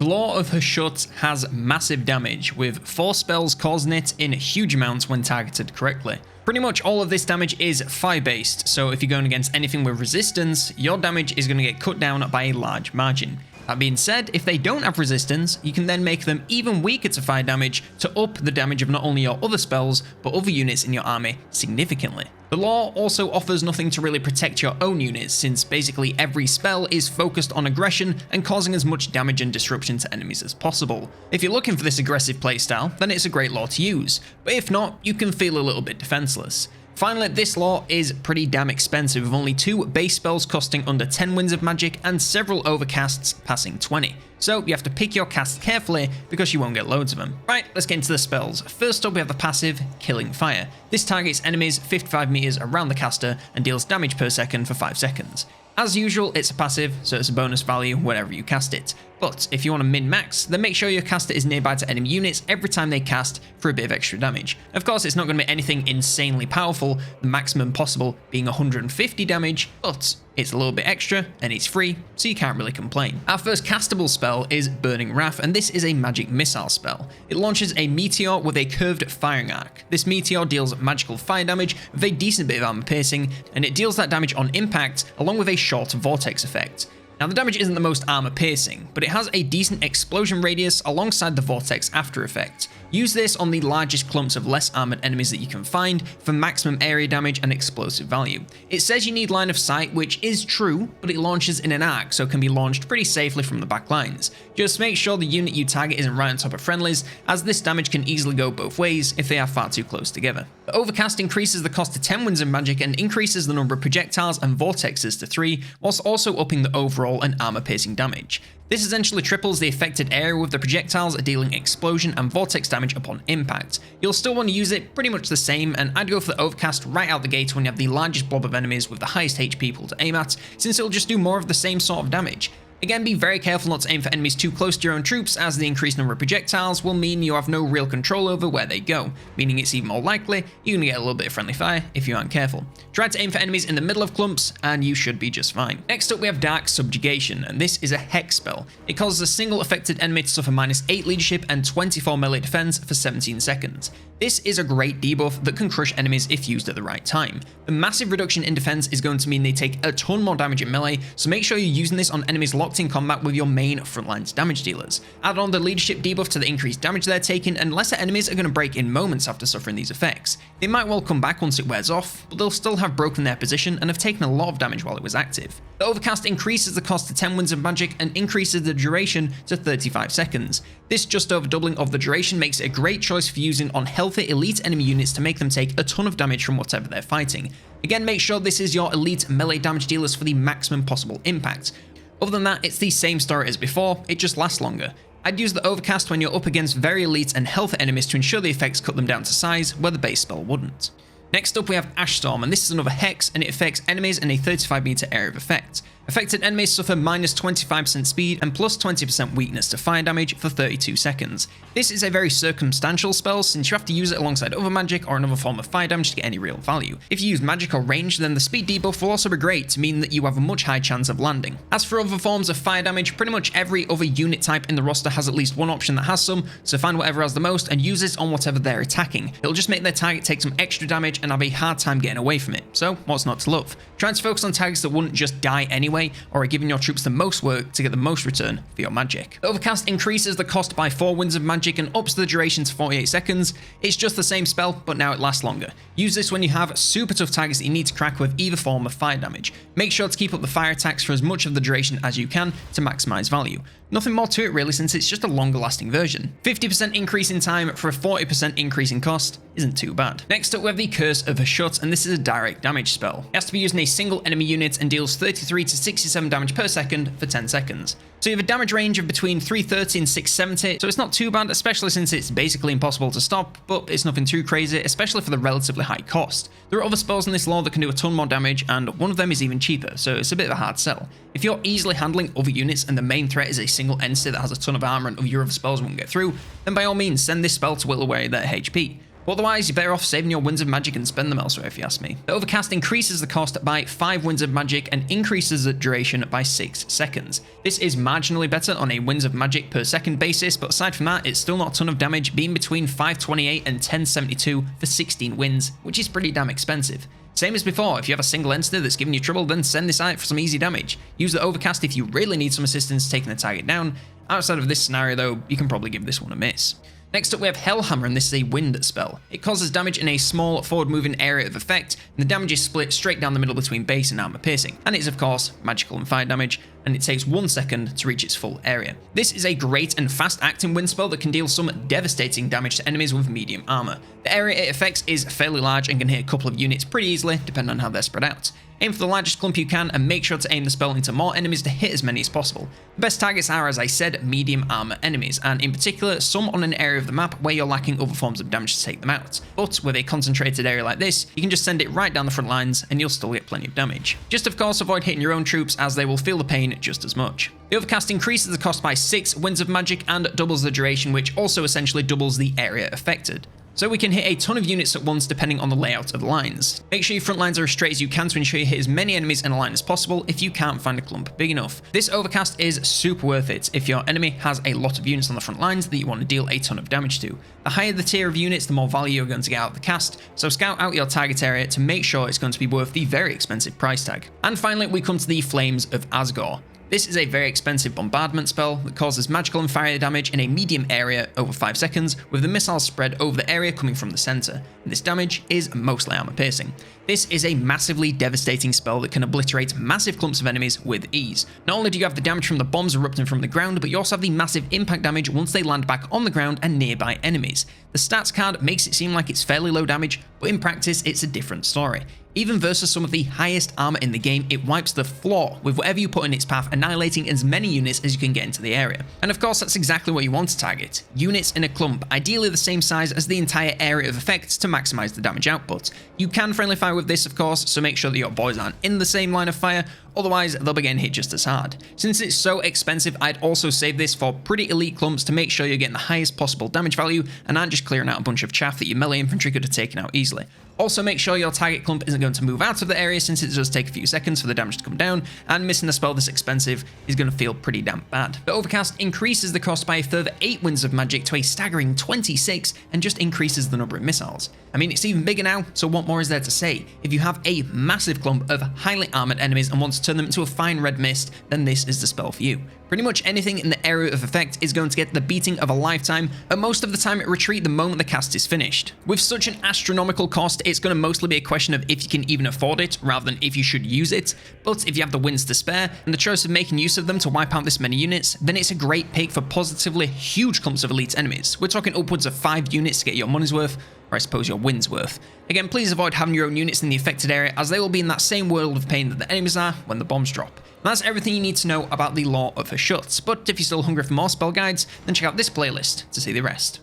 Law of Hashut has massive damage, with 4 spells causing it in huge amounts when targeted correctly. Pretty much all of this damage is fire based, so if you're going against anything with resistance, your damage is going to get cut down by a large margin. That being said, if they don't have resistance, you can then make them even weaker to fire damage to up the damage of not only your other spells, but other units in your army significantly. The law also offers nothing to really protect your own units, since basically every spell is focused on aggression and causing as much damage and disruption to enemies as possible. If you're looking for this aggressive playstyle, then it's a great law to use, but if not, you can feel a little bit defenseless. Finally, this law is pretty damn expensive, with only 2 base spells costing under 10 winds of magic and several overcasts passing 20. So you have to pick your casts carefully because you won't get loads of them. Right, let's get into the spells. First up we have the passive, Killing Fire. This targets enemies 55 meters around the caster and deals damage per second for 5 seconds. As usual, it's a passive, so it's a bonus value whenever you cast it. But if you want to min-max, then make sure your caster is nearby to enemy units every time they cast for a bit of extra damage. Of course, it's not going to be anything insanely powerful, the maximum possible being 150 damage, but it's a little bit extra and it's free, so you can't really complain. Our first castable spell is Burning Wrath, and this is a magic missile spell. It launches a meteor with a curved firing arc. This meteor deals magical fire damage with a decent bit of armor piercing, and it deals that damage on impact along with a short vortex effect. Now the damage isn't the most armor piercing, but it has a decent explosion radius alongside the vortex after effect. Use this on the largest clumps of less armored enemies that you can find for maximum area damage and explosive value. It says you need line of sight, which is true, but it launches in an arc, so it can be launched pretty safely from the back lines. Just make sure the unit you target isn't right on top of friendlies, as this damage can easily go both ways if they are far too close together. The Overcast increases the cost to 10 winds of magic and increases the number of projectiles and vortexes to 3, whilst also upping the overall and armor piercing damage. This essentially triples the affected area, with the projectiles dealing explosion and vortex damage upon impact. You'll still want to use it pretty much the same, and I'd go for the Overcast right out the gate when you have the largest blob of enemies with the highest HP pool to aim at, since it'll just do more of the same sort of damage. Again, be very careful not to aim for enemies too close to your own troops, as the increased number of projectiles will mean you have no real control over where they go, meaning it's even more likely you're going to get a little bit of friendly fire if you aren't careful. Try to aim for enemies in the middle of clumps and you should be just fine. Next up we have Dark Subjugation, and this is a hex spell. It causes a single affected enemy to suffer -8 leadership and 24 melee defense for 17 seconds. This is a great debuff that can crush enemies if used at the right time. The massive reduction in defense is going to mean they take a ton more damage in melee, so make sure you're using this on enemies locked in combat with your main frontlines damage dealers. Add on the leadership debuff to the increased damage they're taking, and lesser enemies are going to break in moments after suffering these effects. They might well come back once it wears off, but they'll still have broken their position and have taken a lot of damage while it was active. The Overcast increases the cost to 10 winds of magic and increases the duration to 35 seconds. This just over doubling of the duration makes it a great choice for using on healthy elite enemy units to make them take a ton of damage from whatever they're fighting. Again, make sure this is your elite melee damage dealers for the maximum possible impact. Other than that, it's the same story as before, it just lasts longer. I'd use the Overcast when you're up against very elite and healthy enemies to ensure the effects cut them down to size where the base spell wouldn't. Next up we have Ash Storm, and this is another hex, and it affects enemies in a 35 meter area of effect. Affected enemies suffer -25% speed and plus 20% weakness to fire damage for 32 seconds. This is a very circumstantial spell, since you have to use it alongside other magic or another form of fire damage to get any real value. If you use magic or range, then the speed debuff will also be great to mean that you have a much higher chance of landing. As for other forms of fire damage, pretty much every other unit type in the roster has at least one option that has some, so find whatever has the most and use it on whatever they're attacking. It'll just make their target take some extra damage and have a hard time getting away from it, so what's not to love? Try to focus on targets that wouldn't just die anyway, or are giving your troops the most work to get the most return for your magic. The Overcast increases the cost by 4 winds of magic and ups the duration to 48 seconds. It's just the same spell, but now it lasts longer. Use this when you have super tough targets that you need to crack with either form of fire damage. Make sure to keep up the fire attacks for as much of the duration as you can to maximize value. Nothing more to it really, since it's just a longer lasting version. 50% increase in time for a 40% increase in cost isn't too bad. Next up we have the Curse of Hashut, and this is a direct damage spell. It has to be used in a single enemy unit and deals 33 to 67 damage per second for 10 seconds. So you have a damage range of between 330 and 670, so it's not too bad, especially since it's basically impossible to stop, but it's nothing too crazy, especially for the relatively high cost. There are other spells in this lore that can do a ton more damage, and one of them is even cheaper, so it's a bit of a hard sell. If you're easily handling other units and the main threat is a single entity that has a ton of armor and your other spells won't get through, then by all means send this spell to whittle away their HP. Otherwise, you're better off saving your Winds of Magic and spend them elsewhere if you ask me. The Overcast increases the cost by 5 Winds of Magic and increases the duration by 6 seconds. This is marginally better on a Winds of Magic per second basis, but aside from that, it's still not a ton of damage, being between 528 and 1072 for 16 winds, which is pretty damn expensive. Same as before, if you have a single entity that's giving you trouble, then send this out for some easy damage. Use the Overcast if you really need some assistance taking the target down. Outside of this scenario though, you can probably give this one a miss. Next up we have Hellhammer, and this is a wind spell. It causes damage in a small forward moving area of effect, and the damage is split straight down the middle between base and armor piercing, and it's of course magical and fire damage, and it takes 1 second to reach its full area. This is a great and fast acting wind spell that can deal some devastating damage to enemies with medium armor. The area it affects is fairly large and can hit a couple of units pretty easily depending on how they're spread out. Aim for the largest clump you can and make sure to aim the spell into more enemies to hit as many as possible. The best targets are, as I said, medium armor enemies, and in particular some on an area of the map where you're lacking other forms of damage to take them out. But with a concentrated area like this, you can just send it right down the front lines and you'll still get plenty of damage. Just of course avoid hitting your own troops, as they will feel the pain just as much. The Overcast increases the cost by 6 Winds of Magic and doubles the duration, which also essentially doubles the area affected. So we can hit a ton of units at once depending on the layout of the lines. Make sure your front lines are as straight as you can to ensure you hit as many enemies in a line as possible if you can't find a clump big enough. This Overcast is super worth it if your enemy has a lot of units on the front lines that you want to deal a ton of damage to. The higher the tier of units, the more value you're going to get out of the cast, so scout out your target area to make sure it's going to be worth the very expensive price tag. And finally we come to the Flames of Asgore. This is a very expensive bombardment spell that causes magical and fire damage in a medium area over 5 seconds, with the missiles spread over the area coming from the center, and this damage is mostly armor piercing. This is a massively devastating spell that can obliterate massive clumps of enemies with ease. Not only do you have the damage from the bombs erupting from the ground, but you also have the massive impact damage once they land back on the ground and nearby enemies. The stats card makes it seem like it's fairly low damage, but in practice it's a different story. Even versus some of the highest armor in the game, it wipes the floor with whatever you put in its path, annihilating as many units as you can get into the area. And of course that's exactly what you want to target. Units in a clump, ideally the same size as the entire area of effect to maximize the damage output. You can friendly fire with this of course, so make sure that your boys aren't in the same line of fire, otherwise they'll be getting hit just as hard. Since it's so expensive, I'd also save this for pretty elite clumps to make sure you're getting the highest possible damage value and aren't just clearing out a bunch of chaff that your melee infantry could have taken out easily. Also make sure your target clump isn't going to move out of the area, since it does take a few seconds for the damage to come down, and missing a spell this expensive is going to feel pretty damn bad. The Overcast increases the cost by a further 8 Winds of Magic to a staggering 26 and just increases the number of missiles. I mean, it's even bigger now, so what more is there to say? If you have a massive clump of highly armored enemies and want to turn them into a fine red mist, then this is the spell for you. Pretty much anything in the area of effect is going to get the beating of a lifetime, and most of the time retreat the moment the cast is finished. With such an astronomical cost, it's going to mostly be a question of if you can even afford it, rather than if you should use it, but if you have the wins to spare, and the choice of making use of them to wipe out this many units, then it's a great pick for positively huge clumps of elite enemies. We're talking upwards of 5 units to get your money's worth, or I suppose your wins worth. Again, please avoid having your own units in the affected area, as they will be in that same world of pain that the enemies are when the bombs drop. And that's everything you need to know about the lore of Hashut, but if you're still hungry for more spell guides, then check out this playlist to see the rest.